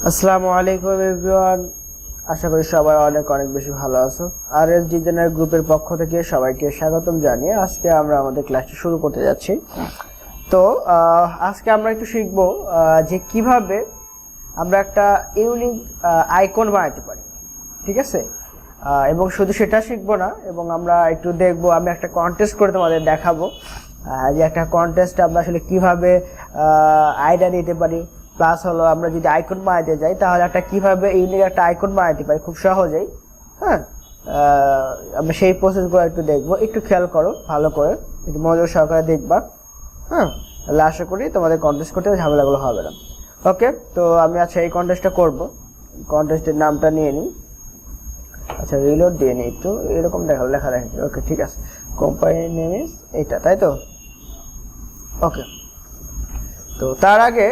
আসসালামু আলাইকুম এভরিওয়ান, আশা করি সবাই অনেক অনেক বেশি ভালো আছো। আর এস ডিজাইনার গ্রুপের পক্ষ থেকে সবাইকে স্বাগতম জানিয়ে আজকে আমরা আমাদের ক্লাসটি শুরু করতে যাচ্ছি। তো আজকে আমরা একটু শিখবো যে কিভাবে আমরা একটা ইউনিক আইকন বানাতে পারি, ঠিক আছে? এবং শুধু সেটা শিখবো না, এবং আমরা একটু দেখবো, আমি একটা কন্টেস্ট করে তোমাদের দেখাবো যে একটা কন্টেস্টে আমরা আসলে কিভাবে আইডিয়া নিতে পারি। প্লাস হলো আমরা যদি আইকন বানাতে যাই তাহলে একটা কিভাবে ইউনিক একটা আইকন বানাতে পারি খুব সহজেই। হ্যাঁ, আমরা সেই প্রসেসগুলো একটু দেখবো, একটু খেয়াল করো ভালো করে, একটু মনোযোগ সহকারে দেখবা। হ্যাঁ, তাহলে আশা করি তোমাদের কন্টেস্ট করতে ঝামেলাগুলো হবে না। ওকে, তো আমি আচ্ছা এই কন্টেস্টটা করবো। কন্টেস্টের নামটা নিয়ে নিই। আচ্ছা, রিলোড দিয়ে নিই, একটু এরকম লেখা রেখেছি। ওকে, ঠিক আছে। কোম্পানি নেম ইজ এইটা, তাই তো? ওকে, তো তার আগে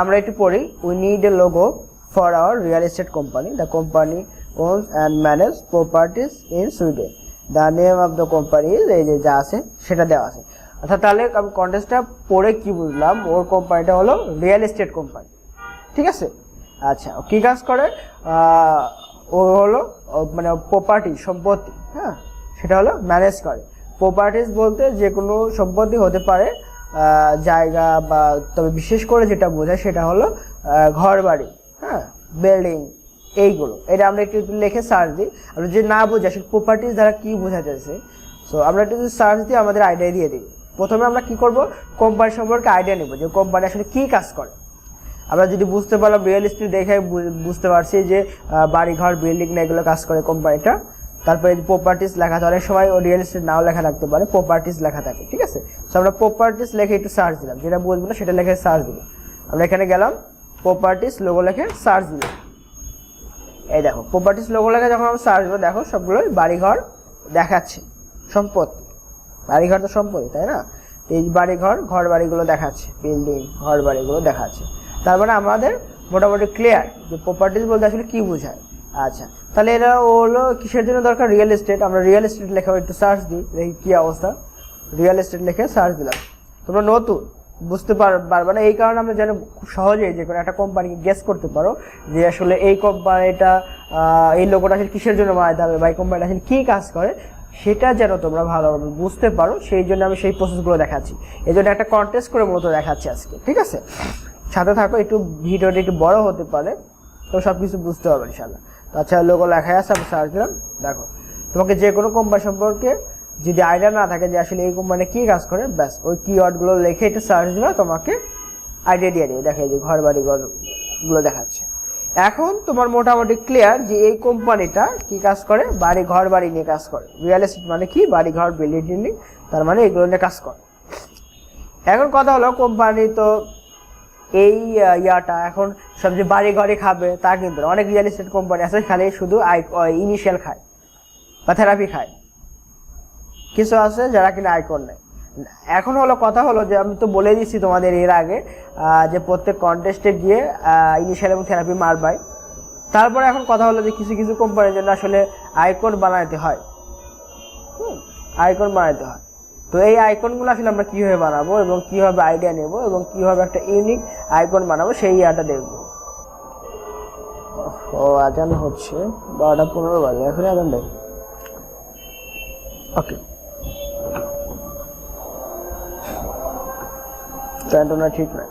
আমরা একটু পড়ি। We need a logo for our real estate company. The company ওনস and manage properties in Sweden. The name of the company is, এই যে যা আছে সেটা দেওয়া আছে। অর্থাৎ তাহলে আমি কন্টেস্টটা পড়ে কি বুঝলাম, ওর কোম্পানিটা হলো রিয়েল এস্টেট কোম্পানি, ঠিক আছে? আচ্ছা, ও কী কাজ করে? ও হলো মানে প্রপার্টি, সম্পত্তি, হ্যাঁ, সেটা হলো ম্যানেজ করে। প্রপার্টিস বলতে যে কোনো সম্পত্তি হতে পারে, জায়গা, বা তবে বিশেষ করে যেটা বোঝায় সেটা হলো ঘর বাড়ি, হ্যাঁ, বিল্ডিং, এইগুলো। এটা আমরা একটু লিখে সার্চ দিই। আমরা যে না বুঝি আসলে প্রপার্টিস দ্বারা কী বোঝা যাচ্ছে, সো আমরা একটু সার্চ দিয়ে আমাদের আইডিয়া দিয়ে দিই। প্রথমে আমরা কি করব, কোম্পানি সম্পর্কে আইডিয়া নেব যে কোম্পানি আসলে কী কাজ করে। আমরা যদি বুঝতে পারলাম, রিয়েল এস্টেট দেখে বুঝতে পারছি যে বাড়ি ঘর বিল্ডিং না এগুলো কাজ করে কোম্পানিটা। তারপরে প্রপার্টিস লেখা থাকে, অনেক সময় ও রিয়েল এস্টেট নাও লেখা থাকতে পারে, প্রপার্টিস লেখা থাকে, ঠিক আছে? তো আমরা প্রপার্টিস লেখে একটু সার্চ দিলাম, যেটা বুঝবো না সেটা লেখে সার্চ দিলাম। আমরা এখানে গেলাম, প্রপার্টিস লোগো লেখে সার্চ দিলাম। এই দেখো, প্রপার্টিস লোগো লেখে যখন আমরা সার্চ দেবো, দেখো সবগুলোই বাড়িঘর দেখাচ্ছে, সম্পত্তি। বাড়িঘর তো সম্পত্তি, তাই না? এই বাড়িঘর, ঘর বাড়িগুলো দেখাচ্ছে, বিল্ডিং, ঘর বাড়িগুলো দেখাচ্ছে। তার মানে আমাদের মোটামুটি ক্লিয়ার যে প্রপার্টিস বলতে আসলে কী বোঝায়। আচ্ছা, তাহলে এটা হলো কিসের জন্য দরকার? Real estate. আমরা রিয়েল এস্টেট লেখা একটু সার্চ দিই, দেখি কী অবস্থা। রিয়েল এস্টেট লিখে সার্চ দিলাম। তোমরা নতুন বুঝতে পারবে না, এই কারণে আমরা যেন খুব সহজেই যে কোনো একটা কোম্পানিকে গেস করতে পারো যে আসলে এই কোম্পানিটা, এই লোগোটা আসলে কিসের জন্য বানাতে হবে, বা এই কোম্পানিটা আসলে কী কাজ করে, সেটা যেন তোমরা ভালোভাবে বুঝতে পারো, সেই জন্য আমি সেই প্রসেসগুলো দেখাচ্ছি। এই জন্য একটা কন্টেস্ট করে মূলত দেখাচ্ছি আজকে, ঠিক আছে? সাথে থাকো, একটু ভিডিওটা একটু বড় হতে পারে, তো সব কিছু বুঝতে পারবে ইনশাআল্লাহ। তো আচ্ছা, লোগো লেখাই আছে, আমি সার্চ দিলাম। দেখো, তোমাকে যে কোনো কোম্পানি সম্পর্কে যদি আইডিয়া না থাকে যে আসলে এই কোম্পানি কী কাজ করে, ব্যাস ওই কিওয়ার্ডগুলো লিখে একটু সার্চ দিলে তোমাকে আইডিয়া দিয়ে দেবে। দেখে যে ঘর বাড়ি ঘরগুলো দেখাচ্ছে। এখন তোমার মোটামুটি ক্লিয়ার যে এই কোম্পানিটা কী কাজ করে, বাড়ি ঘর বাড়ি নিয়ে কাজ করে। রিয়েল এস্টেট মানে কি, বাড়ি ঘর বিল্ডিং টিল্ডিং, তার মানে এগুলো নিয়ে কাজ করে। এখন কথা হলো, কোম্পানি তো এই ইয়াটা এখন সব যে বাড়ি ঘরে খাবে তা কিন্তু অনেক রিয়েল এস্টেট কোম্পানি আছে খালি শুধু ইনিশিয়াল খায় বা থেরাপি খায়, কিছু আছে যারা কিনা আইকন নেয়। এখন হলো কথা হলো যে আমি তো বলে দিচ্ছি তোমাদের এর আগে যে প্রত্যেক কন্টেস্টে গিয়ে ইনিশিয়াল এবং থেরাপি মারবাই। তারপরে এখন কথা হলো যে কিছু কিছু কোম্পানির জন্য আসলে আইকন বানাইতে হয়, আইকন বানাইতে হয়। তো এই আইকনগুলো আসলে আমরা কীভাবে বানাবো এবং কীভাবে আইডিয়া নেব এবং কীভাবে একটা ইউনিক আইকন বানাবো সেই ইয়াটা দেখবো। ও আজান হচ্ছে 12:15 বাজে, এখন আজান দেখ। ওকে, প্যান্টনা ঠিক নয়।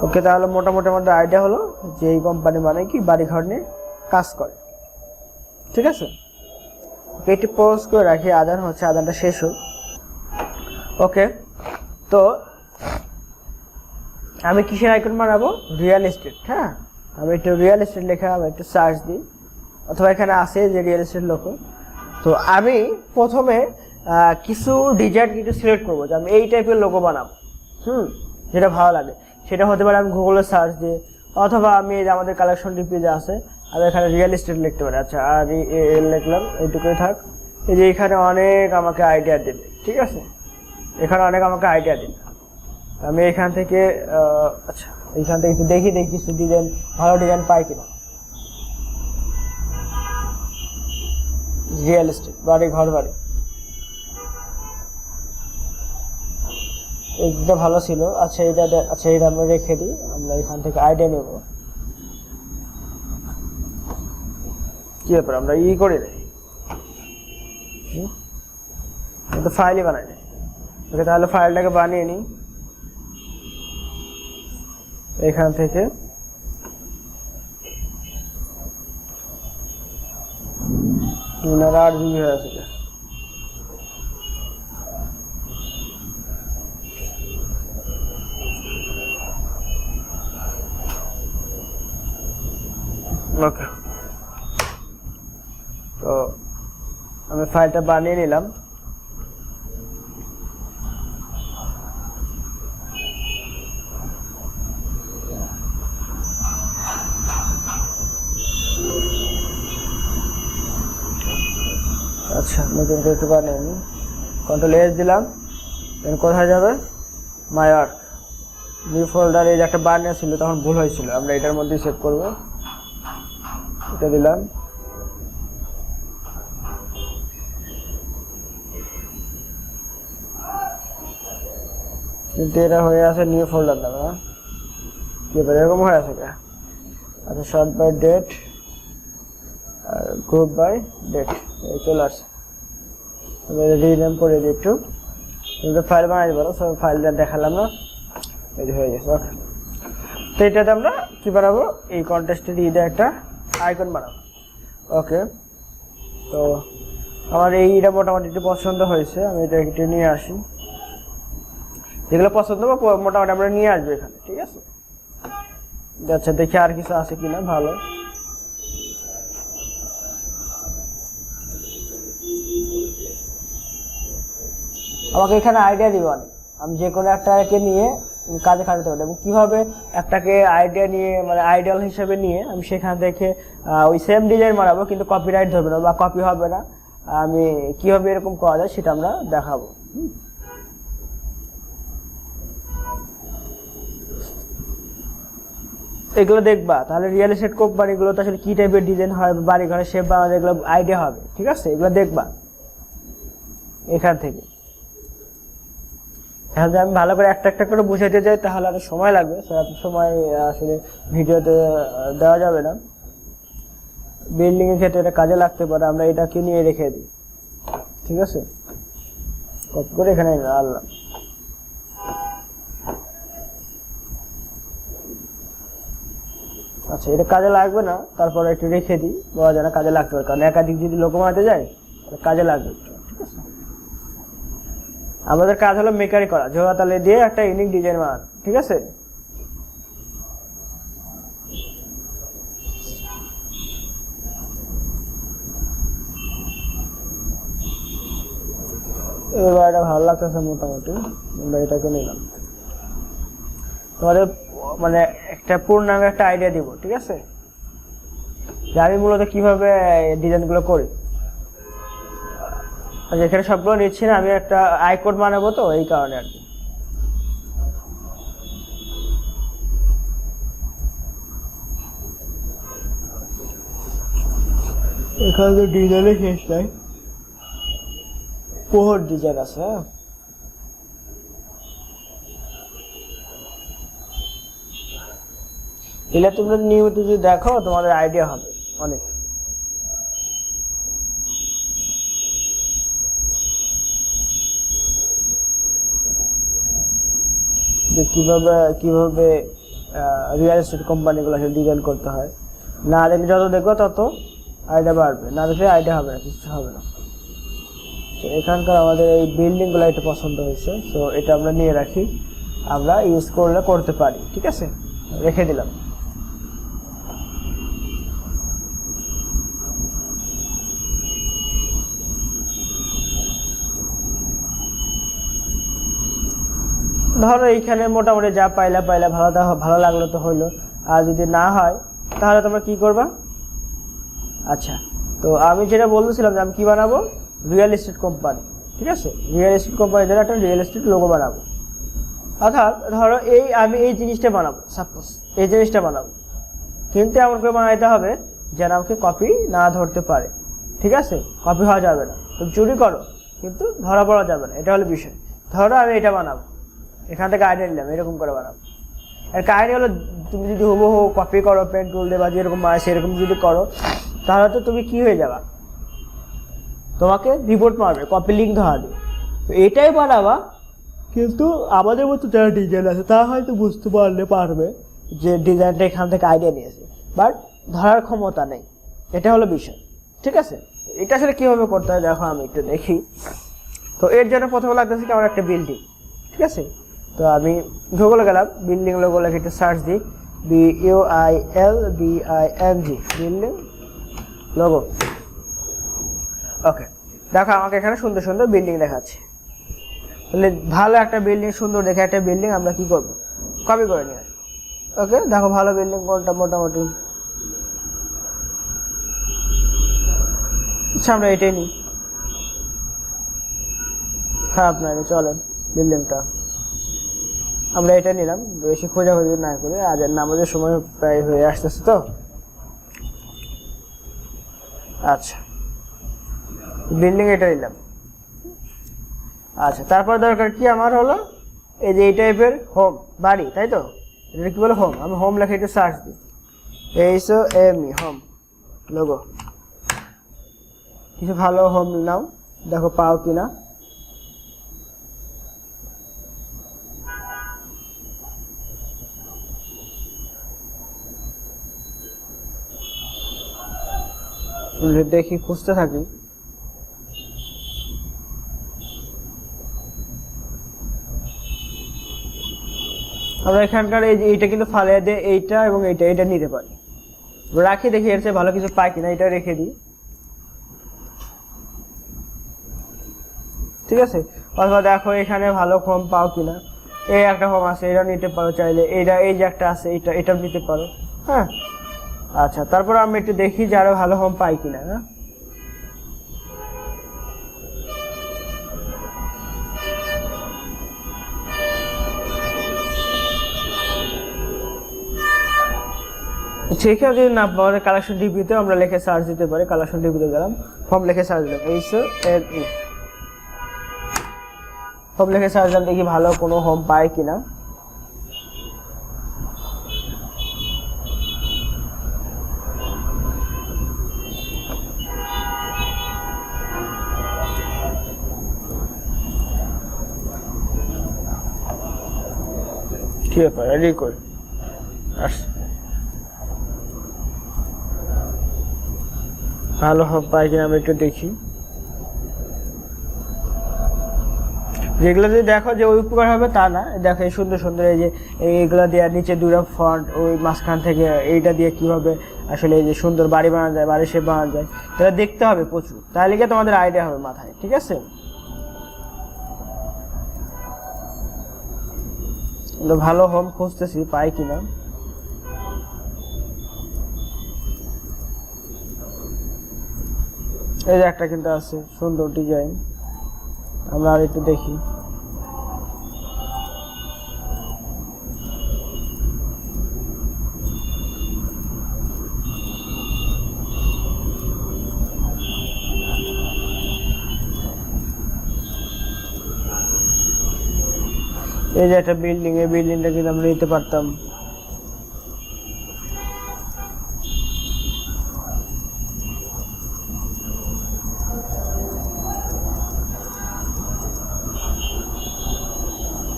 ওকে, তাহলে মোটামুটি আমাদের আইডিয়া হলো যে এই কোম্পানি মানে কি বাড়িঘর নিয়ে কাজ করে, ঠিক আছে? এটি পোজ করে রাখি, আজান হচ্ছে, আজানটা শেষ হোক। ওকে, তো আমি কিসের আইকন বানাবো? Real estate. হ্যাঁ, আমি একটু রিয়েল এস্টেট লেখা আমি একটু সার্চ দিই, অথবা এখানে আসে যে রিয়েল এস্টেট লোক। তো আমি প্রথমে কিছু ডিজাইন কিছু সিলেক্ট করবো যে আমি এই টাইপের লোগো বানাবো, যেটা ভালো লাগে। সেটা হতে পারে আমি গুগলে সার্চ দিই, অথবা আমি এই যে আমাদের কালেকশন ডিপি যে আছে, আমি এখানে রিয়েল এস্টেট লিখতে পারি। আচ্ছা, আর লিখলাম, এইটুকুই থাক। এই যে এখানে অনেক আমাকে আইডিয়া দেবে, ঠিক আছে? এখানে অনেক আমাকে আইডিয়া দেবে। আমি এখান থেকে আচ্ছা, এইখান থেকে একটু দেখি কিছু ডিজাইন, ভালো ডিজাইন পাই কিনা। রিয়েল এস্টেট, বাড়ি ঘর বাড়ি, এটা ভালো ছিল। আচ্ছা এটা আমরা রেখে দিই, আমরা এখান থেকে আইডিয়া নেব। কি ব্যাপার, আমরা করি নাই, তো ফাইলই বানাই নাই। ওকে, তাহলে ফাইলটাকে বানিয়ে নিই এখান থেকে। আর জিবি হয়ে আছে। ওকে, তো আমি ফাইলটা বানিয়ে নিলাম। আচ্ছা, নতুন করে একটু বানিয়ে নিই। কন্ট্রোল এস দিলাম, দেন কোথায় যাবে, মাই ওয়ার্ক নিউ ফোল্ডার। এই যে একটা বানিয়ে ছিল, তখন ভুল হয়েছিল, আমরা এটার মধ্যেই সেভ করব। এটা দিলাম, কিন্তু এটা হয়ে আছে নিউ ফোল্ডার নামে। কি ব্যাপার, এরকম হয়ে আছে কে? আচ্ছা, শর্ট বাই ডেট আর গ্রুপ বাই ডেট এই চলে আসছে। আমি রিনেম করে দিই একটু, কিন্তু ফাইল বানাই পারো, সব ফাইলটা দেখালাম না, এই যে হয়ে গেছে। ওকে, তো এটাতে আমরা কি বানাবো, এই কন্টেস্টের একটা আইকন বানাবো। ওকে, তো আমার এইটা মোটামুটি একটু পছন্দ হয়েছে, আমি এটা একটু নিয়ে আসি। যেগুলো পছন্দ বা মোটামুটি আমরা নিয়ে আসবো এখানে, ঠিক আছে। আচ্ছা, দেখি আর কিছু আছে কিনা ভালো। আমাকে এখানে আইডিয়া দিবে অনেক, আমি যে কোনো একটাকে নিয়ে কাজে খাটাতে পারি, এবং কীভাবে একটাকে আইডিয়া নিয়ে মানে আইডিয়াল হিসেবে নিয়ে আমি সেখান থেকে ওই সেম ডিজাইন বানাবো, কিন্তু কপিরাইট ধরবে না বা কপি হবে না। আমি কীভাবে এরকম করা যায় সেটা আমরা দেখাবো। এগুলো দেখবা, তাহলে রিয়েল এস্টেট কোম্পানিগুলোতে আসলে কী টাইপের ডিজাইন হয়, বাড়ি ঘরে শেপ বানানো, এগুলো আইডিয়া হবে, ঠিক আছে। এগুলো দেখবা এখান থেকে। তাহলে আমি ভালো করে একটা একটা করে বুঝাতে যাই, তাহলে আরো সময় লাগবে, এত সময় আসলে ভিডিওতে দেওয়া যাবে না। বিল্ডিং এর ক্ষেত্রে এটা কাজে লাগতে পারে, আমরা এটাকে নিয়ে রেখে দিই, ঠিক আছে। কপি করে এখানে আনলাম। আচ্ছা, এটা কাজে লাগবে না, তারপরে একটু রেখে দিই, বলা যায় না কাজে লাগতে পারে, কারণ একাধিক যদি লোগো বানাতে যায় কাজে লাগবে, ঠিক আছে। আমাদের কাজ হলো মেকারি করা, জোড়া তালে দিয়ে একটা ইউনিক ডিজাইন বানানো, ঠিক আছে। এবার এটা ভালো লাগতেছে মোটামুটি, আমরা এটাকে নিলাম। তোমাদের মানে একটা পূর্ণাঙ্গ একটা আইডিয়া দিব, ঠিক আছে, যে আমি মূলত কিভাবে ডিজাইনগুলো করি। এখানে সবগুলো নিচ্ছি না, আমি একটা আইকন বানাবো, তো এই কারণে আর কি। এখানে তো ডিজাইনের শেষ নাই, বহুত ডিজাইন আছে। হ্যাঁ, এগুলো তোমরা নিয়মিত যদি দেখো তোমাদের আইডিয়া হবে অনেক। কিভাবে রিয়েল এস্টেট কোম্পানিগুলো ডিজাইন করতে হয়, না দেখলে যত দেখবো তত আইডিয়া বাড়বে, না দেখলে আইডিয়া হবে না, কিছু হবে না। তো এখানকার আমাদের এই বিল্ডিংগুলো একটু পছন্দ হয়েছে, তো এটা আমরা নিয়ে রাখি, আমরা ইউজ করলে করতে পারি, ঠিক আছে, রেখে দিলাম। ধরো এইখানে মোটামুটি যা পাইলা ভালো লাগলো তো হইলো, আর যদি না হয় তাহলে তোমরা কি করবা। আচ্ছা, তো আমি যেটা বলতেছিলাম যে আমি কি বানাবো, রিয়েল এস্টেট কোম্পানি, ঠিক আছে। রিয়েল এস্টেট কোম্পানি দ্বারা একটা রিয়েল এস্টেট লোগো বানাবো। অর্থাৎ ধরো আমি এই জিনিসটা বানাবো, সাপোজ এই জিনিসটা বানাবো, কিন্তু এমন করে বানাইতে হবে যেন আমাকে কপি না ধরতে পারে, ঠিক আছে। কপি হওয়া যাবে না, তো চুরি করো কিন্তু ধরা পড়া যাবে না, এটা হলো বিষয়। ধরো আমি এটা বানাবো, এখান থেকে আইডিয়া নিলাম, এরকম করে বানাবো। এর কাহিনী হলো, তুমি যদি হুবহু কপি করো পেন টুল দিয়ে বা যেরকম সেরকম যদি করো, তাহলে তো তুমি কি হয়ে যাবা, তোমাকে রিপোর্ট মারবে, কপি লিঙ্ক ধরা দেবে। তো এটাই বানাবা, কিন্তু আমাদের মতো যারা ডিজাইন আছে তারা হয়তো বুঝতে পারবে যে ডিজাইনটা এখান থেকে আইডিয়া নিয়েছে, বাট ধরার ক্ষমতা নেই। এটা হলো বিষয়, ঠিক আছে। এটা আসলে কীভাবে করতে হয় দেখো, আমি একটু দেখি। তো এর জন্য প্রথমে লাগতেছে কি আমার একটা বিল্ডিং, ঠিক আছে। তো আমি গুগলে গেলাম, বিল্ডিং লোগো লিখে একটু সার্চ দিই, BUILDING, বিল্ডিং লোগো। ওকে, দেখো আমাকে এখানে সুন্দর সুন্দর বিল্ডিং দেখাচ্ছে। তাহলে ভালো একটা বিল্ডিং, সুন্দর দেখে একটা বিল্ডিং আমরা কি করব, কপি করে নিয়ে আসবো। ওকে, দেখো ভালো বিল্ডিং কোনটা, মোটামুটি আচ্ছা আমরা এটাই নিই, খারাপ না, চলেন বিল্ডিংটা আমরা এটা নিলাম, বেশি খোঁজাখুঁজি না করে। আজ নামাজের সময় প্রায় হয়ে আসতেছে তো। আচ্ছা, বিল্ডিং এটা নিলাম। আচ্ছা, তারপর দরকার কি আমার হলো, এই যে এই টাইপের হোম বাড়ি, তাই তো, এটা কি বলে হোম। আমি হোম লেখে একটু সার্চ দিই, HOME হোম লোগো। কিছু ভালো হোম নাও, দেখো পাও কিনা। দেখি, খুঁজতে থাকি। আমরা এখানকার এই যে এইটা কিন্তু ফালিয়ে দিয়ে এইটা এবং এইটা নিতে পারি, রাখি, দেখি এর চেয়ে ভালো কিছু পাই কিনা, এটা রেখে দিই, ঠিক আছে। অথবা দেখো এখানে ভালো হোম পাও কিনা, এই একটা হোম আছে, এটা নিতে পারো চাইলে, এই যে একটা আছে এটা নিতে পারো, হ্যাঁ। আচ্ছা, তারপর আমি একটু দেখি যে আরো ভালো হোম পাই কিনা, হ্যাঁ। সেখানে যদি না পাওয়া কালেকশন ডিপিতে আমরা লিখে সার্চ দিতে পারি। কালেকশন ডিপিতে গেলাম, হোম লিখে সার্চ দিলাম, HOME হোম লিখে সার্চ দিলাম, দেখি ভালো কোনো হোম পায় কিনা। কি ব্যাপার, রেডি করি আসছে, ভালো হোম পাই কিনা আমি একটু দেখি। যেগুলো যদি দেখো যে ওই উপকার হবে তা না, দেখো এই সুন্দর সুন্দর এই যে এইগুলো দেওয়ার নিচে দুটো ফন্ট, ওই মাঝখান থেকে এইটা দিয়ে কিভাবে আসলে এই যে সুন্দর বাড়ি বানানো যায়, বাড়ি শেপ বানানো যায়, তাহলে দেখতে হবে প্রচুর, তাহলে গিয়ে তোমাদের আইডিয়া হবে মাথায়, ঠিক আছে। ভালো হোম খুঁজতেছি পাই কিনা। এই যে একটা কিন্তু আছে সুন্দর ডিজাইন, আমরা আর একটু দেখি। এই যে একটা বিল্ডিং, এই বিল্ডিংটা কিন্তু আমরা নিতে পারতাম।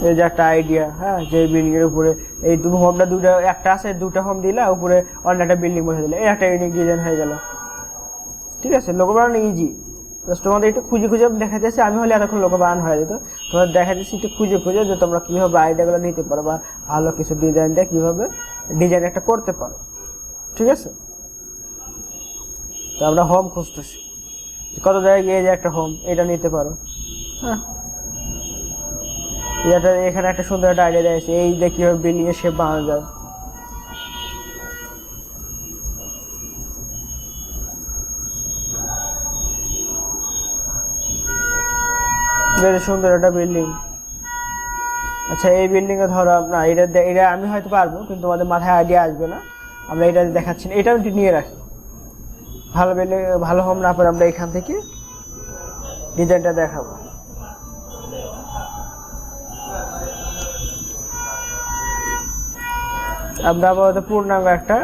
এই যে একটা আইডিয়া, হ্যাঁ, যে বিল্ডিং এর উপরে এই তুমি হোমটা দুটো, একটা আছে দুটো হোম দিলা, উপরে অন্য একটা বিল্ডিং বসে দিলে, এই একটা ইউনিক ডিজাইন হয়ে গেল, ঠিক আছে। লোগো বানানো ইজি, জাস্ট তোমাদের একটু খুঁজে খুঁজে দেখা যাচ্ছে। আমি হলে এতক্ষণ লোগো বানানো হয়ে যেত, তোমাদের দেখা যাচ্ছে একটু খুঁজে খুঁজে যে তোমরা কীভাবে আইডিয়াগুলো নিতে পারো বা ভালো কিছু ডিজাইন দিয়ে কীভাবে ডিজাইন একটা করতে পারো, ঠিক আছে। তো আমরা হোম খুঁজতেছি, কত জায়গায় গিয়ে যে একটা হোম এটা নিতে পারো, হ্যাঁ। এখানে একটা সুন্দর একটা আইডিয়া দিয়েছে, এই যে কীভাবে বিল্ডিং এর শেপ বানানো যায়। সুন্দর একটা বিল্ডিং। আচ্ছা, এই বিল্ডিং এ ধরো না, এটা আমি হয়তো পারবো, কিন্তু তোমাদের মাথায় আইডিয়া আসবে না। আমরা এটা দেখাচ্ছি না, এটাও নিয়ে রাখি। ভালো বিল্ডিং, ভালো হোম না পারে আমরা এখান থেকে ডিজাইনটা দেখাবো। আমরা আপাতত পূর্ণাঙ্গ একটা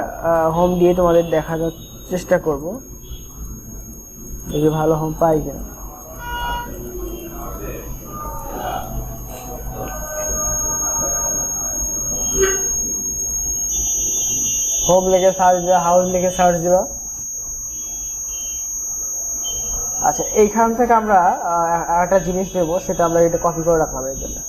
হোম দিয়ে তোমাদের দেখানোর চেষ্টা করব, দেখি ভালো হোম পাই কিনা। হোম লিখে সার্চ দিবা, হাউস লিখে সার্চ দিবা। আচ্ছা, এইখান থেকে আমরা একটা জিনিস নেব, সেটা আমরা এটা কপি করে রাখলাম এর জন্য।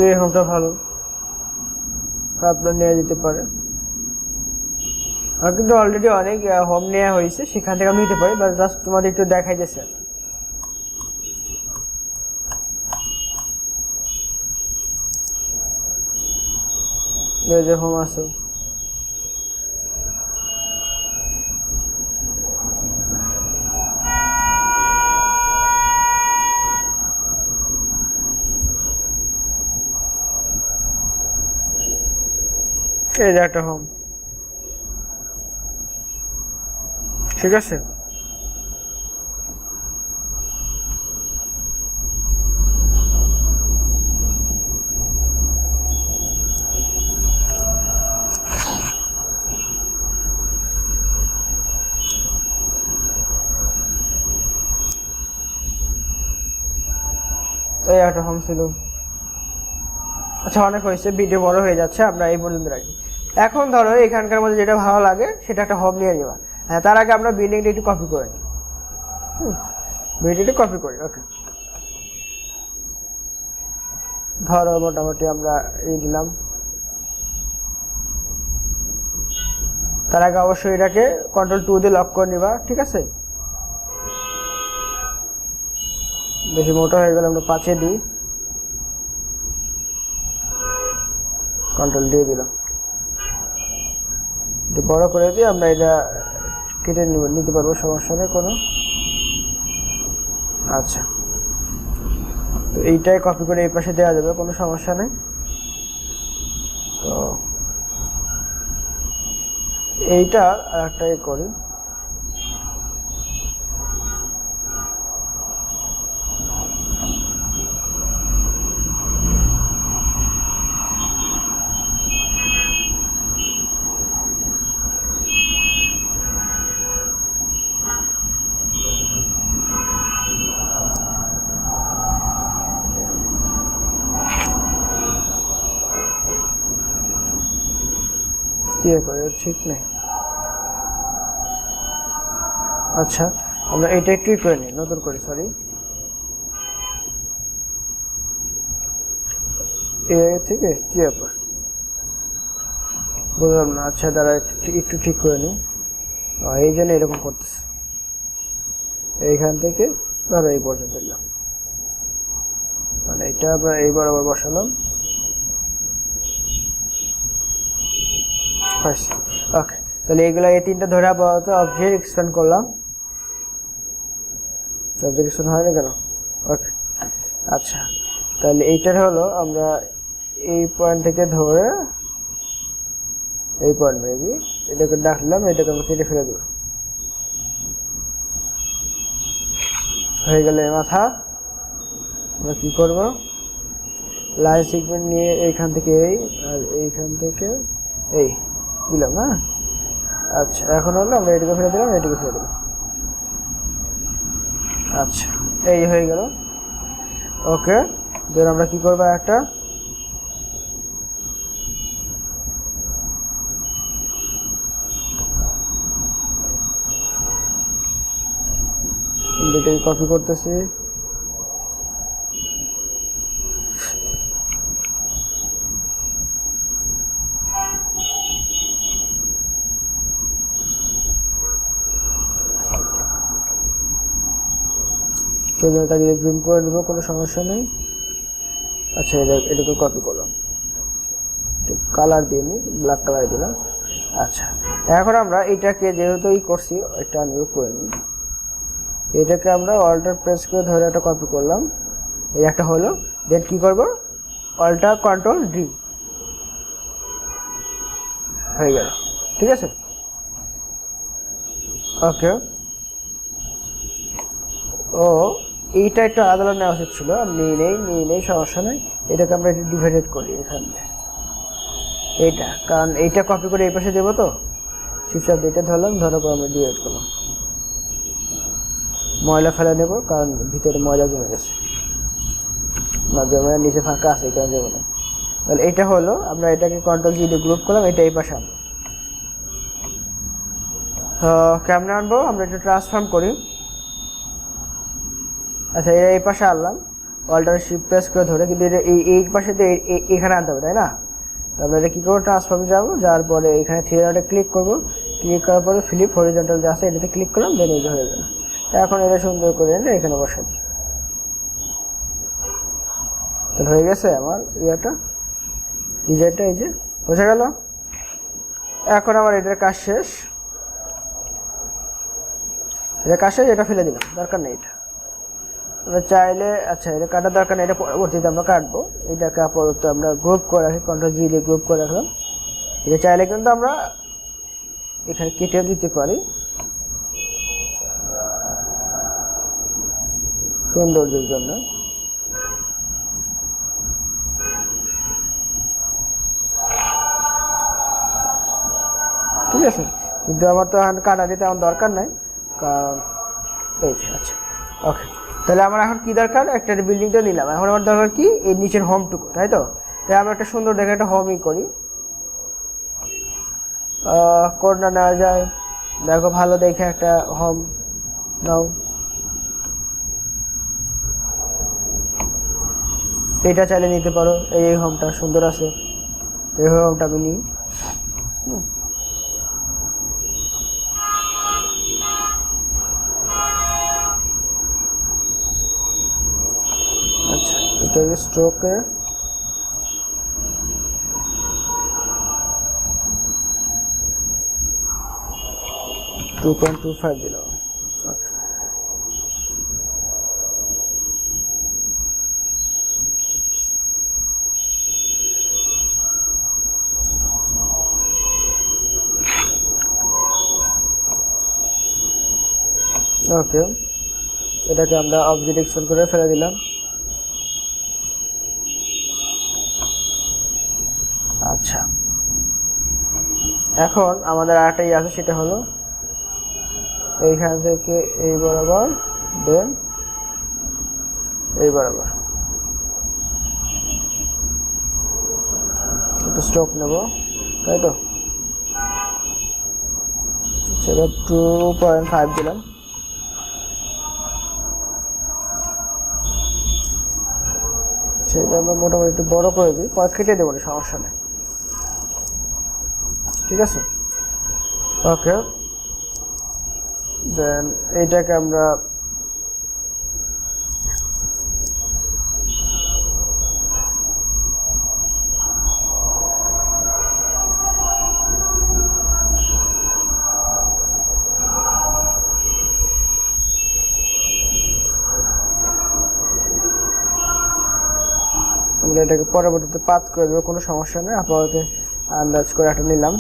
এই হোমটা ভালো, আপনার নিয়ে যেতে পারে। আর কিন্তু অলরেডি অনেক হোম নেওয়া হয়েছে, সেখান থেকে আমি নিতে পারি, বাট জাস্ট তোমাদের একটু দেখাইতেছে। এই যে হোম আছে, এই যে একটা হোম, ঠিক আছে। এই একটা হোম ছিল। আচ্ছা, অনেক হয়েছে, ভিডিও বড় হয়ে যাচ্ছে, আমরা এই পর্যন্ত রাখি। এখন ধরো এখানকার মধ্যে যেটা ভালো লাগে সেটা একটা হোম নিয়ে নেওয়া। হ্যাঁ, তার আগে আমরা বিল্ডিংটা একটু কপি করে নিই। বিল্ডিংটা কপি করি। ওকে, ধরো মোটামুটি আমরা এই দিলাম। তার আগে অবশ্যই এটাকে Ctrl+2 দিয়ে লক করে নিবা, ঠিক আছে। বেশি মোটা হয়ে গেলে আমরা 5-এ দিই, Ctrl দিয়ে দিলাম। একটু বড় করে দিয়ে আমরা এটা কেটে নিতে পারবো, সমস্যা নেই কোনো। আচ্ছা, তো এইটাই কপি করে এই পাশে দেওয়া যাবে, কোনো সমস্যা নেই। তো এইটা আর একটাই করি। ঠিক নেই। আচ্ছা, আমরা এটা একটু করে নিই, নতুন করে, সরি, থেকে কি ব্যাপার বুঝলাম না। আচ্ছা, দাঁড়া একটু ঠিক করে নিই। এই জন্য এরকম করতেছে। এইখান থেকে ধরো এই পর্যন্ত দিলাম, মানে এটা আমরা এই বরাবর বসালাম। ওকে, তাহলে এইগুলো এই তিনটা ধরে আপাতত অবজেক্ট এক্সপ্যান্ড করলাম। অবজেক্ট এক্সপ্যান্ড হয় না কেন? ওকে, আচ্ছা, তাহলে এইটার হলো আমরা এই পয়েন্ট থেকে ধরে এই পয়েন্ট মেবি এটাকে ডাকলাম, এটাকে আমরা কেটে ফেলে দেবো। হয়ে গেলে মাথা আমরা কি করব, লাইন সেগমেন্ট নিয়ে এইখান থেকে এই আর এইখান থেকে এই দিলাম। হ্যাঁ, আচ্ছা, এখন হলো আমরা এটাকে ফেলে দিলাম, এটাকে ফেলে দিলাম। আচ্ছা, এই হয়ে গেল। ওকে, দেন আমরা কি করবো, একটা এটাকে কপি করতেছি। এটাকে জুম করে নেবো, কোনো সমস্যা নেই। আচ্ছা, এটাকে কপি করলাম, কালার দিয়ে নিই, ব্ল্যাক কালার দিলাম। আচ্ছা, এখন আমরা এটাকে যেহেতু করছি, এটা নিয়োগ করে নিই। এটাকে আমরা অল্টার প্রেস করে ধরে একটা কপি করলাম, এই একটা হলো। দেন কি করব, অল্টার কন্ট্রোল ডি হয়ে গেল। ঠিক আছে, ওকে। ও এইটা একটু আলাদা নেওয়া উচিত ছিল, নিয়ে নেই সমস্যা নেই। এটাকে আমরা একটু ডিভাইডেড করি এখানে, এইটা, কারণ এইটা কপি করে এই পাশে দেবো তো। শিফট এটা ধরলাম, ধরার পর আমরা ডিভাইড করলাম। ময়লা ফেলে নেব, কারণ ভিতরে ময়লা জমে গেছে, না জমে, নিচে ফাঁকা আছে, এখানে যাবো না। তাহলে এটা হলো, আমরা এটাকে কন্ট্রোল জি দিয়ে গ্রুপ করলাম, এটা এই পাশে আনবো। কেমনে আনবো, আমরা একটু ট্রান্সফর্ম করি। আচ্ছা, এই পাশে আনলাম, অল্টার শিফট প্রেস করে ধরে, কিন্তু এই পাশে তো এখানে আনতে হবে, তাই না? তারপরে এটা কী করবো, ট্রান্সফর্মে যাবো, যাওয়ার পরে এখানে থ্রি ডটে ক্লিক করবো, ক্লিক করার পরে ফ্লিপ হরিজন্টাল যা আছে এটাতে ক্লিক করলাম, দেন এই যে হয়ে গেল। এখন এটা সুন্দর করে এনে এখানে বসা দিই, তাহলে হয়ে গেছে আমার ইয়েটা, ডিজাইনটা এই যে বোঝা গেল। এখন আমার এটার কাজ শেষ, এটা ফেলে দিলাম, দরকার নেই এটা। আমরা চাইলে, আচ্ছা এটা কাটার দরকার নেই, এটা পরবর্তীতে আমরা কাটবো। এটাকে আপাতত আমরা গ্রুপ করে রাখি, কন্ট্রোল জি দিয়ে গ্রুপ করে রাখলাম। এটা চাইলে কিন্তু আমরা এখানে কেটে দিতে পারি সৌন্দর্যের জন্য। ঠিক আছে, কিন্তু আমার তো এখন কাটা দিতে আমার দরকার নাই, কারণ এই যে, আচ্ছা ওকে। তাহলে আমার এখন কি দরকার, একটা বিল্ডিংটা নিলাম, এখন আমার দরকার কি, এই নিচের হোমটুকু, তাই তো? তাই আমরা একটা সুন্দর দেখে একটা হোমই করি। কোনটা নেওয়া যায়, দেখো ভালো দেখে একটা হোম নাও। এটা চাইলে নিতে পারো, এই হোমটা সুন্দর আছে, এই হোমটা আমি নিই। আচ্ছা, এটা স্ট্রোকে 2.25 দিলাম। ওকে, এটাকে আমরা অবজেক্ট এক্সপোর্ট করে ফেলে দিলাম। আচ্ছা, এখন আমাদের আরেকটা ইয়ে আছে, সেটা হলো এইখান থেকে এই বরাবর, দেন এই বরাবর একটু স্ট্রোক নেব, তাই তো? সেটা 2.5 দিলাম। সেটা আমরা মোটামুটি একটু বড় করে দিই, পরে কেটে দেবো না, সমস্যা নেই। ঠিক আছে, ওকে। দেন এইটাকে আমরা এটাকে পরবর্তীতে পাত করে দেবো, কোনো সমস্যা নেই। আপাতত আন্দাজ করে একটা নিলাম।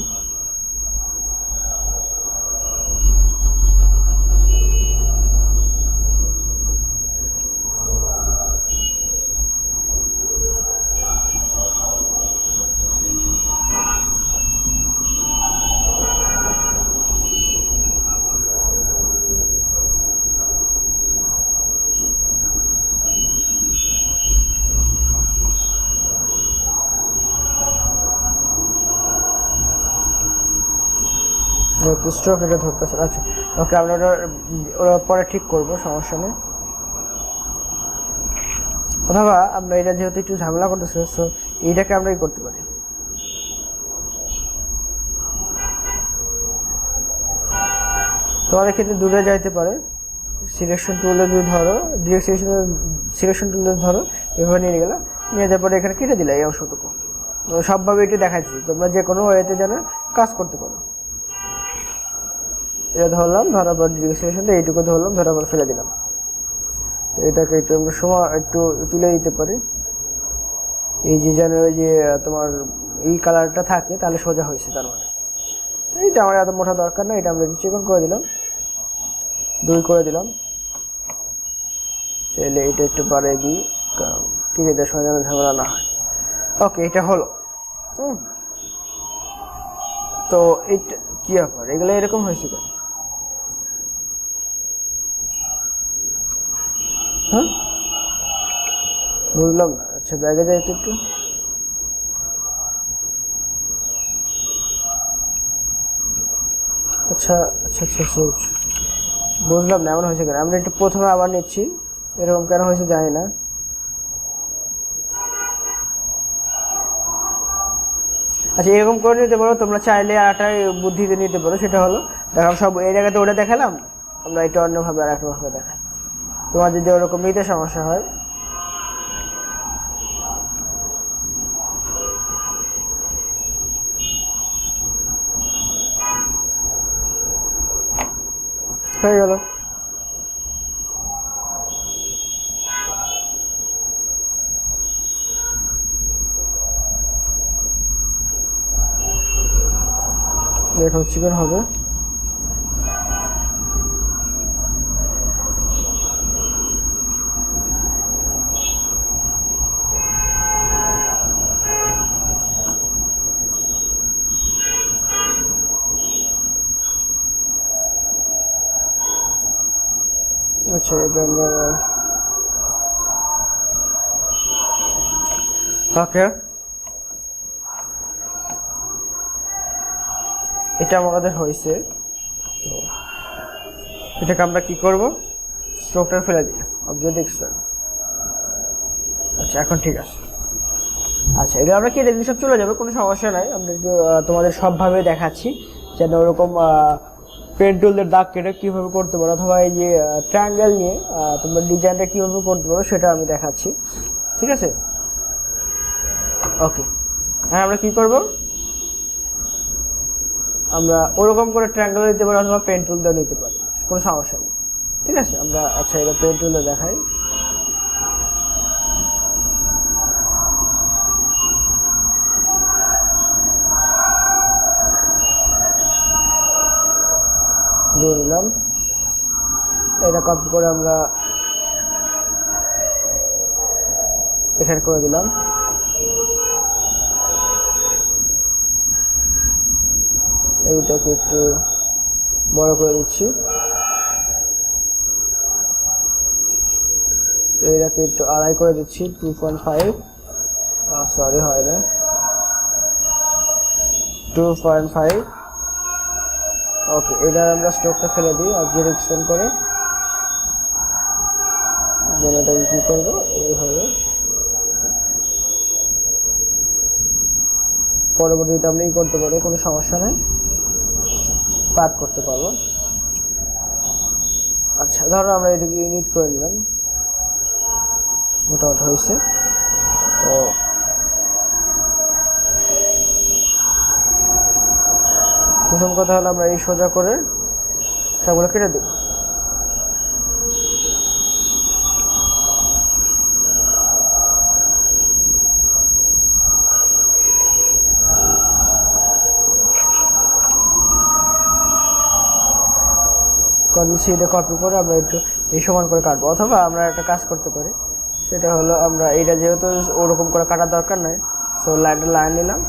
স্ট্রোক এটা ধরতেছে, আচ্ছা ওকে, আমরা ওরা পরে ঠিক করবো, সমস্যা নেই। অথবা আমরা এটা যেহেতু একটু ঝামেলা করতেছে, সো এইটাকে আমরা করতে পারি। তোমাদের ক্ষেত্রে দূরে যাইতে পারে, সিলেকশন টুলে যদি ধরো, ডিরেক্ট সিলেকশন টুলে ধরো, এভাবে নিয়ে গেলে, নিয়ে যাওয়ার পরে এখানে কেটে দিলে এই অংশটুকু। সবভাবে এটি দেখাচ্ছি, তোমরা যে কোনো ওয়েতে যেন কাজ করতে পারো। এটা ধরলাম, ধরার পর ডিরেক্ট এইটুকু ধরলাম, ধরার পর ফেলে দিলাম। তো এটাকে একটু আমরা সময় একটু তুলে দিতে পারি, এই যে যেন ওই যে তোমার এই কালারটা থাকে তাহলে সোজা হয়েছে, তার মানে এইটা আমার এত মোটা দরকার না, এটা আমরা চিকন করে দিলাম, 2 করে দিলাম। চাইলে এটা একটু বাড়িয়ে দিই, টিকেদের সময় যেন ঝামেলা না হয়। ওকে, এটা হলো। তো এটা কি ব্যাপার, এগুলো এরকম হয়েছে কেন? হ্যাঁ, বুঝলাম না। আচ্ছা, ব্যাগে যাই তো একটু। আচ্ছা আচ্ছা আচ্ছা আচ্ছা, বুঝলাম না এমন হয়েছে কেন। আমরা একটু প্রথমে আবার নিচ্ছি, এরকম কেন হয়েছে জানি না। আচ্ছা, এরকম করে নিতে পারো তোমরা, চাইলে আরেকটা বুদ্ধিতে নিতে পারো। সেটা হলো, দেখো সব এই জায়গাতে ওটা দেখালাম, আমরা এটা অন্যভাবে আর একভাবে দেখাই। তোমার যদি ওরকম নিতে সমস্যা হয়, হয়ে গেল। দেখো চিকন হবে। আচ্ছা, এটা আমরা ওকে, এটা আমাদের হয়েছে। তো এটাকে আমরা কি করব, স্ট্রোকটা ফেলে দিই, অবজেক্ট এক্সট্রাক্ট। আচ্ছা, এখন ঠিক আছে। আচ্ছা, এটা আমরা কেটে দিলে সব চলে যাবে, কোনো সমস্যা নাই। আমরা একটু তোমাদের সবভাবে দেখাচ্ছি, যেন ওরকম পেন টুলদের দাগ কেটে কীভাবে করতে পারো, অথবা এই যে ট্রায়াঙ্গেল নিয়ে তোমরা ডিজাইনটা কীভাবে করতে পারো সেটা আমি দেখাচ্ছি, ঠিক আছে? ওকে, হ্যাঁ, আমরা কি করব, আমরা ওরকম করে ট্রায়াঙ্গেল দিতে পারি অথবা পেন টুল দিয়ে নিতে পারি, কোনো সমস্যা নেই, ঠিক আছে? আমরা আচ্ছা, এটা পেন টুলে দেখাই। দিয়ে নিলাম, এটা কপি করে আমরা এখানে করে দিলাম। এইটাকে একটু বড় করে দিচ্ছি, এইটাকে একটু আড়াই করে দিচ্ছি, 2.5, সরি হয় না, 2.5। ওকে, এটার আমরা স্ট্রোকটা ফেলে দিই, অবজেক্ট এক্সটেন্ড করে। দেন এটাকে কি করবো, এইভাবে পরবর্তীতে আমরা করতে পারবো, কোনো সমস্যা নেই, পাত করতে পারবো। আচ্ছা, ধরো আমরা এটাকে ইউনিট করে নিলাম, মোটামুটি হয়েছে। তো প্রথম কথা হলো, আমরা এই সোজা করে সবগুলো কেটে দেব। এটা কপি করে আমরা একটু এই সমান করে কাটবো, অথবা আমরা একটা কাজ করতে পারি, সেটা হলো আমরা এটা যেহেতু ওরকম করে কাটার দরকার নাই, তো লাইন নিলাম,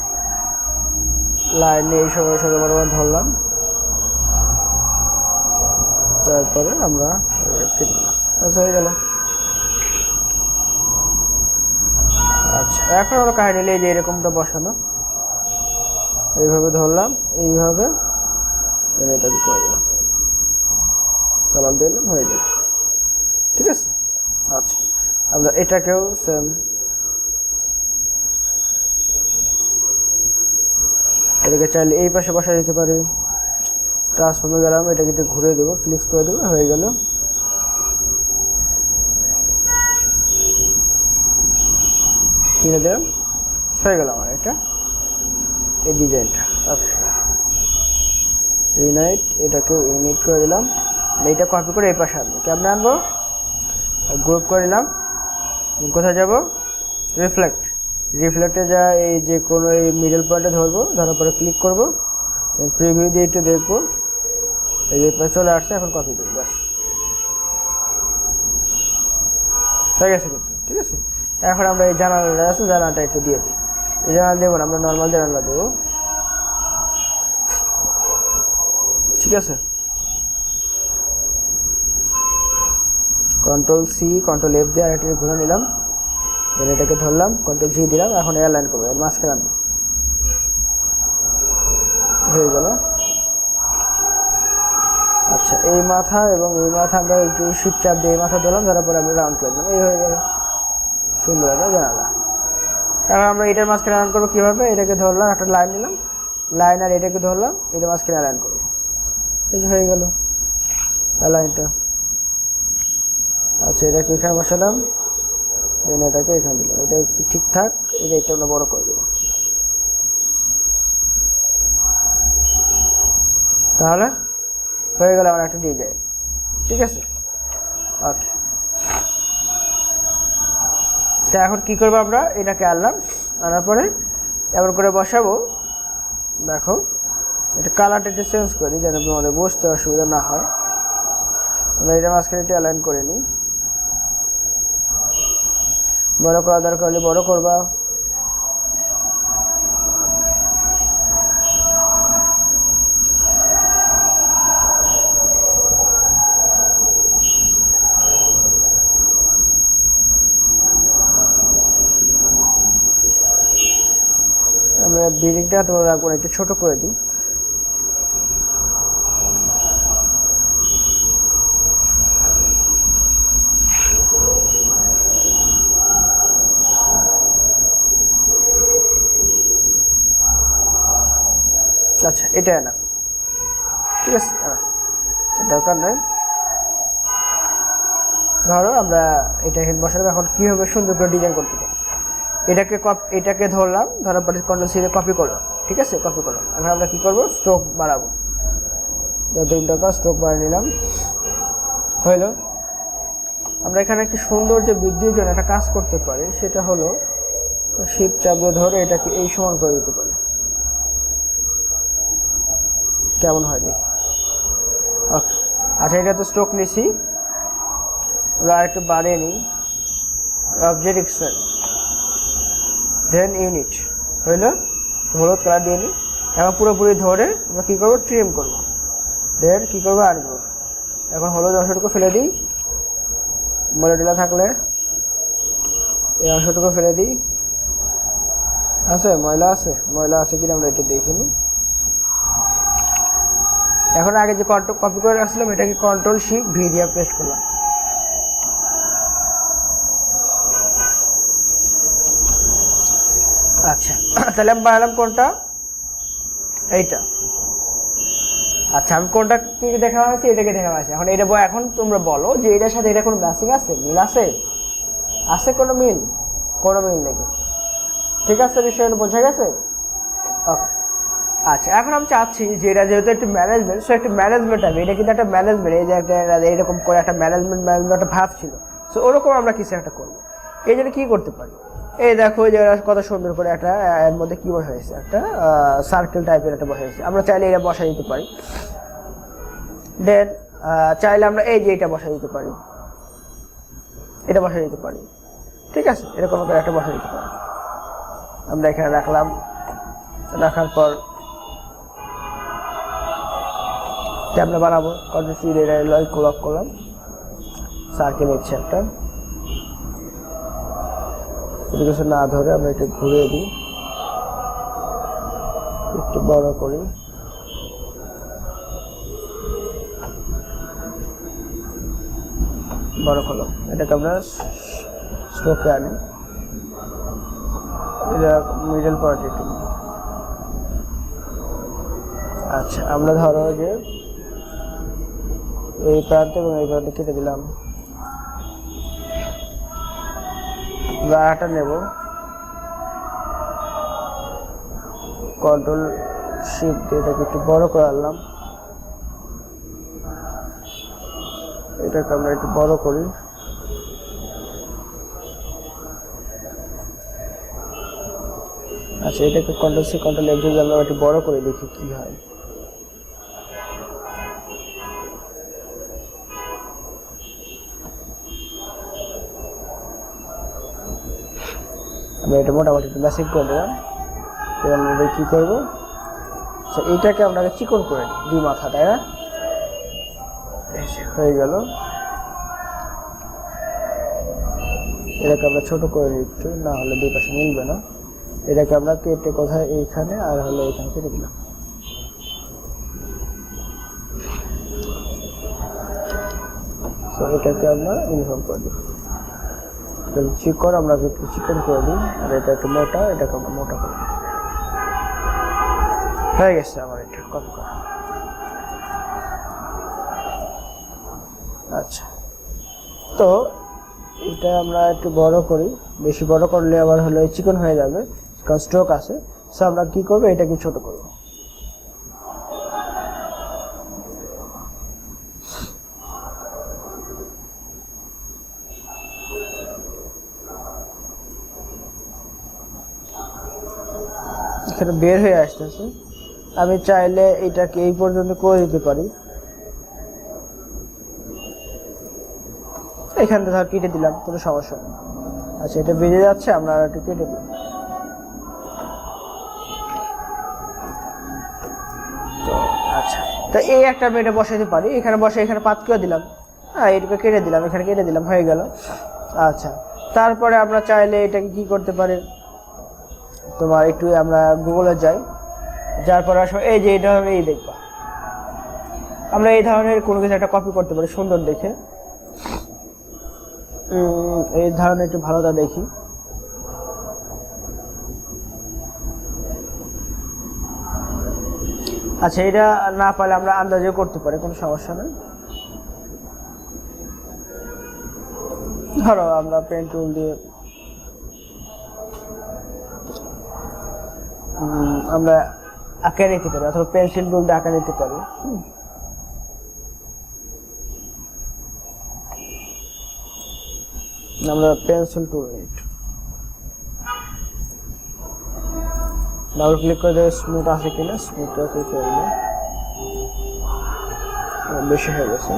লাইন নিয়ে এই সময় সোজা বরাবর ধরলাম, তারপরে আমরা আচ্ছা, হয়ে গেল। আচ্ছা, এখন আমরা কাহিনী নিয়ে যে এরকমটা বসানো, এইভাবে ধরলাম, এইভাবে এটা করে দিলাম, কালার দিলাম, হয়ে গেল, ঠিক আছে? আচ্ছা, আমরা এটাকেও সেম এটাকে চাইলে এই পাশে বসা দিতে পারি। ট্রান্সফর্মে গেলাম, এটাকে একটু ঘুরে দেবো, ফ্লিপ করে দেবো, হয়ে গেল। কিনে দিলাম, হয়ে গেল আমার এটা, এই ডিজাইনটা। ওকে, ইউনাইট, এটাকে ইউনিট করে দিলাম, এইটা কপি করে এই পাশে আনবো, কেমনে আনবো, গ্রুপ করে নিলাম, কোথায় যাব, রিফ্লেক্ট, রিফ্লেক্টে যা এই যে কোনো এই মিডল পয়েন্টে ধরবো, ধরার পরে ক্লিক করবো, প্রিভিউ দিয়ে একটু দেখবো, এই যে চলে আসছে। এখন কপি দেবো, ব্যাস হয়ে গেছে কিন্তু। ঠিক আছে, এখন আমরা এই জানালাটা আছে, জানালাটা একটু দিয়ে দিই। এই জানালা দেবো না, আমরা নর্মাল জানালা দেবো। ঠিক আছে, কন্ট্রোল সি কন্ট্রোল এফ দিয়ে আরেকটা ঘুরে নিলাম, দেন এটাকে ধরলাম, কন্ট্রোল জি দিলাম। এখন এয়ারলাইন করবো, এর মাঝখানে আনবো, হয়ে গেল। আচ্ছা, এই মাথা এবং এই মাথা আমরা একটু শিফট চাপ দিয়ে এই মাথা ধরলাম, ধরার পরে আমরা রাউন্ড করে দিলাম, এই হয়ে গেল সুন্দর একটা জানালা। এখন আমরা এটার মাঝখানে রাউন্ড করবো কীভাবে? এটাকে ধরলাম, একটা লাইন নিলাম, লাইন আর এটাকে ধরলাম, এটার মাঝখানে লাইন করবো, এই যে হয়ে গেল লাইনটা। আচ্ছা, এটাকে এখানে বসালাম, দেন এটাকে এখানে দিলাম, এটা একটু ঠিকঠাক, এটা একটু আমরা বড় করে দেবো, তাহলে হয়ে গেল আমার একটা ডিজাইন। ঠিক আছে, ওকে। তা এখন কী করবো? আমরা এটাকে আনলাম, আনার পরে এমন করে বসাবো। দেখো, এটা কালারটা একটু চেঞ্জ করি যেন আমাদের বসতে অসুবিধা না হয়। আমরা এটা মাঝখানে একটু অ্যালাইন করে নিই, বড় করা দরকার হলে বড় করবা। আমরা বিল্ডিংটা তোমার রাখবো, একটু ছোট করে দিই। আচ্ছা, এটা না, ঠিক আছে, দরকার নেই। ধরো আমরা এটা এখানে বসালাম। এখন কীভাবে সুন্দর করে ডিজাইন করতে পারি? এটাকে ধরলাম, ধরার পরে কন্ট্রোল সি দিয়ে কপি করলাম। ঠিক আছে, কপি করলাম। এখন আমরা কী করবো? স্ট্রোক বাড়াবো, 3 টাকা স্ট্রোক বাড়িয়ে নিলাম, হইল। আমরা এখানে একটি সৌন্দর্য বৃদ্ধির জন্য একটা কাজ করতে পারি, সেটা হলো শিফট চাপ দিয়ে ধরে এটাকে এই সমান করে দিতে পারি। কেমন হয় দেখি? ওকে, আচ্ছা, এটা তো স্ট্রোক নিছি, আমরা আরেকটু বাড়িয়ে নিই। অবজেক্ট এক্সপ্যান্ড, দেন ইউনিট, হইল। হলুদ কালার দিয়ে নিই। এখন পুরোপুরি ধরে আমরা কী করবো? ট্রিম করবো, দেন কী করবো? আনবো। এখন হলুদ অংশটুকু ফেলে দিই, ময়লা থাকলে এই অংশটুকু ফেলে দিই। আছে ময়লা আছে কিনা আমরা একটু দেখে নিই। এখন আগে যে কপি করে রাখছিলাম, এটাকে কন্ট্রোল শিফট ভি দিয়ে পেস্ট করলাম। আচ্ছা, তাহলে আমি বানালাম কোনটা? এইটা। আচ্ছা, আমি কোনটা কি দেখা হয়েছে? এটাকে দেখা হয়েছে। এখন এটা এখন তোমরা বলো যে এটার সাথে এটা কোনো ম্যাচিং আছে, মিল আছে? আছে কোনো মিল? কোনো মিল নেই। ঠিক আছে, বিষয়টা বোঝা গেছে? ওকে। আচ্ছা, এখন আমি চাচ্ছি যে এটা যেহেতু একটু ম্যানেজমেন্ট, সো একটু ম্যানেজমেন্ট হবে। এটা কিন্তু একটা ম্যানেজমেন্ট, এই যে একটা এরকম করে একটা ম্যানেজমেন্ট একটা ভাব ছিল। সো ওরকম আমরা কিছু একটা করবো। এই জন্য কী করতে পারি? এই দেখো যে কত সুন্দর করে একটা এর মধ্যে কী বসা হয়েছে, একটা সার্কেল টাইপের একটা বসা হয়েছে। আমরা চাইলে এটা বসা দিতে পারি। দেন চাইলে আমরা এই যে এটা বসা দিতে পারি, এটা বসা দিতে পারি। ঠিক আছে, এরকম করে একটা বসা দিতে পারি। আমরা এখানে রাখলাম, রাখার পর আমরা বানাবো। কন্ট্রোল সি দিয়ে লক করলাম, সার্কেল হচ্ছে একটা। কিছু না ধরে আমরা একটু ঘুরিয়ে দিই, একটু বড় করি। বড় হলো, এটাকে আমরা স্ট্রোকে আনি, এটা মিডল পার্ট একটু। আচ্ছা, আমরা ধরো যে এই প্রান্ত এবং এই প্রান্ত কেটে দিলাম। আমরা আটা নেব, কন্ট্রোল শিফট দিয়ে এটাকে একটু বড় করে আনলাম। এটাকে আমরা একটু বড় করি। আচ্ছা, এটাকে কন্ট্রোল সি কন্ট্রোল এফ যদি আমরা একটু বড় করে দেখি কি হয়। আমরা এটা মোটামুটি একটু বেসিক করে দিলাম। এবার আমরা কি করবো, আচ্ছা এইটাকে আমরা চিকন করে নিই, দুই মাথা, তাই না? হয়ে গেল। এটাকে আমরা ছোট করে নিই একটু, না হলে দুই পাশে মিলবে না। এটাকে আমরা কেটে কোথায়, এইখানে আর হলে এখানে কেটে দিলাম। তো এটাকে আমরা ইউনিফর্ম করে দিই, চিকন আমরা একটু চিকন করে দিই, আর এটা একটু মোটা, এটাকে আমরা মোটা করে দিই। হয়ে গেছে আমার এটা কপি করা। আচ্ছা, তো এটা আমরা একটু বড় করি, বেশি বড় করলে আবার হলো চিকন হয়ে যাবে, কারণ স্ট্রোক আছে। সো আমরা কি করবো, এটাকে ছোট করবো। এখানে বের হয়ে আসতেছে, আমি চাইলে এটাকে এই পর্যন্ত করে দিতে পারি। এখান থেকে ধর কেটে দিলাম, কোনো সমস্যা নেই। আচ্ছা, এটা বেরিয়ে যাচ্ছে, আমরা একটু কেটে দিই। তো আচ্ছা, তো এই একটা আমি এটা বসাতে পারি, এখানে বসে এখানে পাত করে দিলাম, হ্যাঁ এটাকে কেটে দিলাম, এখানে কেটে দিলাম, হয়ে গেল। আচ্ছা, তারপরে আমরা চাইলে এটাকে কি করতে পারি, তোমার একটু আমরা গুগলে যাই, যার পরে আসলে এই যে এই ধরনের, এই দেখবা আমরা এই ধরনের কোনো কিছু একটা কপি করতে পারি সুন্দর দেখে। এই ধরনের একটু ভালোটা দেখি। আচ্ছা, এটা না পারলে আমরা আন্দাজে করতে পারি, কোনো সমস্যা নেই। ধরো আমরা পেন টুল দিয়ে আমরা আঁকে নিতে পারি, অথবা পেন্সিল টুল দিয়ে আঁকা নিতে পারি। আমরা পেন্সিল টুল নিই, ডাবল ক্লিক করে স্মুথ আছে কিনা, স্মুথটা ক্লিক করে দিই, বেশি হয়ে গেছে।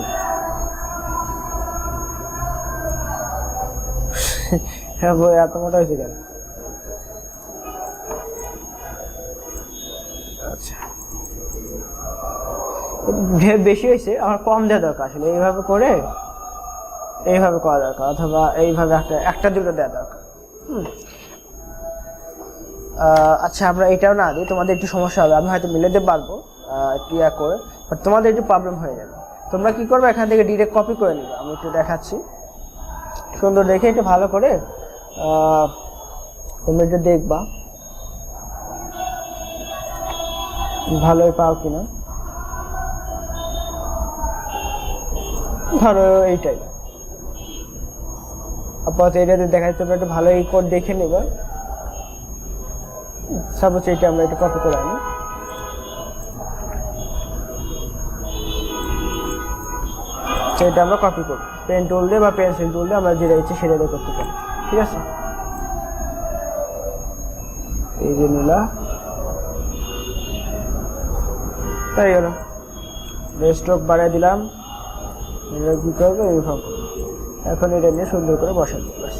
হ্যাঁ বই এত মোটা হয়েছে কেন? আচ্ছা, বেশি হয়েছে, আমার কম দেওয়া দরকার আসলে, এইভাবে করে এইভাবে করা দরকার, অথবা এইভাবে একটা দুটো দেওয়া দরকার। আচ্ছা, আমরা এটাও না দিই, তোমাদের একটু সমস্যা হবে, আমি হয়তো মিলে দিতে পারবো একটু ইয়া করে, বাট তোমাদের একটু প্রবলেম হয়ে যাবে। তোমরা কি করবে, এখান থেকে ডিরেক্ট কপি করে নিবে। আমি একটু দেখাচ্ছি সুন্দর দেখে, একটু ভালো করে তোমরা একটু দেখবা ভালোই পাও কিনা। ধরো এইটাই আপাতত এটাতে দেখাই, তোমরা একটু ভালো এই কোড দেখে নেবে। সাপোজ এটা আমরা একটু কপি করে আনি, সেটা আমরা কপি করব পেন টুল দিয়ে বা পেন্সিল টুল দিয়ে, আমরা যেটা ইচ্ছে সেটা দিয়ে করতে পারি। ঠিক আছে, এই যে নিলা হয়ে গেল, স্ট্রোক বাড়িয়ে দিলাম, কি করবো এইভাবে। এখন এটা নিয়ে সুন্দর করে বসাই দিই, ব্যাস।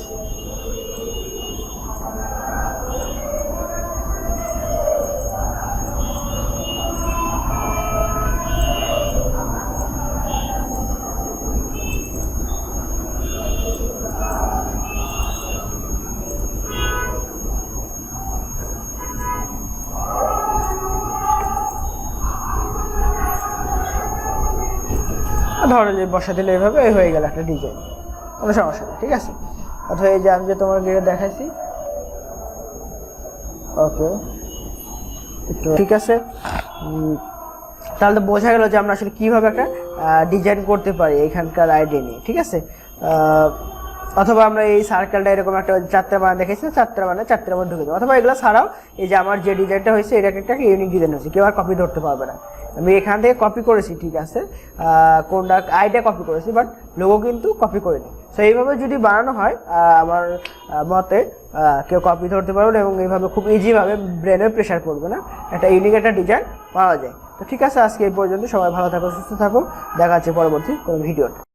ধরো যে বসা দিলে এইভাবে হয়ে গেল একটা ডিজাইন, কোনো সমস্যা নেই। ঠিক আছে, অথবা এই যে আমি যে তোমার গিয়ে দেখাইছি, ওকে ঠিক আছে। তাহলে তো বোঝা গেল যে আমরা আসলে কীভাবে একটা ডিজাইন করতে পারি এখানকার আইডিয়া নিয়ে। ঠিক আছে, অথবা আমরা এই সার্কেলটা এরকম একটা চারটা বানা দেখেছি, চারটা মধ্যে ঢুকে দেবো, অথবা এগুলো ছাড়াও এই যে আমার যে ডিজাইনটা হয়েছে, এটা একটা ইউনিক ডিজাইন হয়েছে, কেউ আর কপি ধরতে পারবে না। আমি এখান থেকে কপি করেছি, ঠিক আছে, কোনটা আইটা কপি করেছি, বাট লোগো কিন্তু কপি করিনি। সো এইভাবে যদি বানানো হয় আমার মতে কেউ কপি ধরতে পারবে এবং এইভাবে খুব ইজিভাবে ব্রেনে প্রেশার পড়বে না, একটা ইউনিক একটা ডিজাইন পাওয়া যায়। তো ঠিক আছে, আজকে এই পর্যন্ত। সবাই ভালো থাকো, সুস্থ থাকো, দেখা হচ্ছে পরবর্তী কোনো ভিডিওতে।